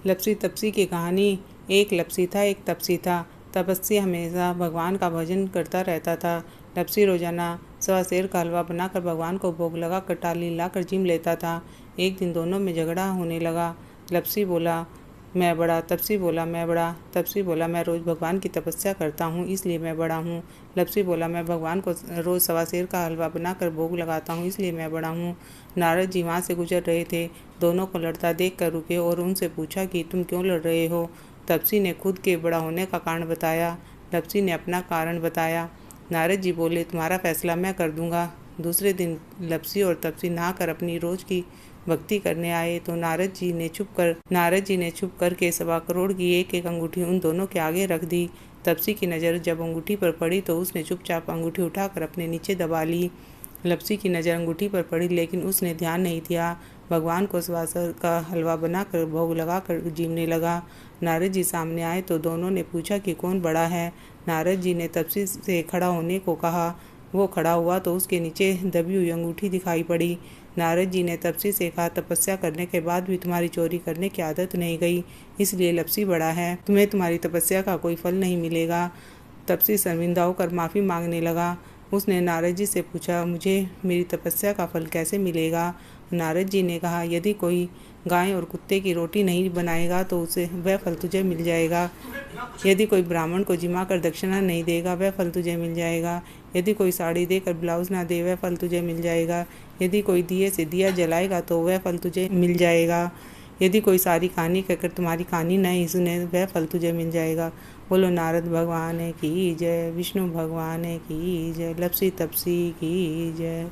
लपसी तपसी की कहानी। एक लपसी था, एक तपसी था। तपस्वी हमेशा भगवान का भजन करता रहता था। लपसी रोजाना सवा सेर का हलवा बनाकर भगवान को भोग लगाकर टाली लाकर जिम लेता था। एक दिन दोनों में झगड़ा होने लगा। लपसी बोला मैं बड़ा, तपसी बोला मैं बड़ा। तपसी बोला मैं रोज़ भगवान की तपस्या करता हूँ इसलिए मैं बड़ा हूँ। लपसी बोला मैं भगवान को रोज़ सवा सेर का हलवा बनाकर भोग लगाता हूँ इसलिए मैं बड़ा हूँ। नारद जी वहाँ से गुजर रहे थे। दोनों को लड़ता देख कर रुके और उनसे पूछा कि तुम क्यों लड़ रहे हो। तपसी ने खुद के बड़ा होने का कारण बताया। लपसी ने अपना कारण बताया। नारद जी बोले तुम्हारा फैसला मैं कर दूंगा। दूसरे दिन लपसी और तपसी नहाकर अपनी रोज की भक्ति करने आए तो नारद जी ने छुप करके 1.25 करोड़ की एक एक अंगूठी उन दोनों के आगे रख दी। तपसी की नज़र जब अंगूठी पर पड़ी तो उसने चुपचाप अंगूठी उठाकर अपने नीचे दबा ली। लपसी की नज़र अंगूठी पर पड़ी लेकिन उसने ध्यान नहीं दिया। भगवान को स्वासर का हलवा बनाकर भोग लगाकर जीमने लगा। नारद जी सामने आए तो दोनों ने पूछा कि कौन बड़ा है। नारद जी ने तपसी से खड़ा होने को कहा। वो खड़ा हुआ तो उसके नीचे दबी हुई अंगूठी दिखाई पड़ी। नारद जी ने तपसी से कहा तपस्या करने के बाद भी तुम्हारी चोरी करने की आदत नहीं गई, इसलिए लपसी बड़ा है। तुम्हें तुम्हारी तपस्या का कोई फल नहीं मिलेगा। तपसी शर्मिंदा होकर माफ़ी मांगने लगा। उसने नारद जी से पूछा मुझे मेरी तपस्या का फल कैसे मिलेगा। नारद जी ने कहा यदि कोई गाय और कुत्ते की रोटी नहीं बनाएगा तो उसे वह फल तुझे मिल जाएगा। यदि कोई ब्राह्मण को जिमा कर दक्षिणा नहीं देगा वह फल तुझे मिल जाएगा। यदि कोई साड़ी देकर ब्लाउज ना दे वह फल तुझे मिल जाएगा। यदि कोई दिए से दिया जलाएगा तो वह फल तुझे मिल जाएगा। यदि कोई सारी कहानी कहकर तुम्हारी कहानी नहीं सुने वह फल तुझे मिल जाएगा। बोलो नारद भगवान की जय, विष्णु भगवान की जय, लपसी तपसी की जय।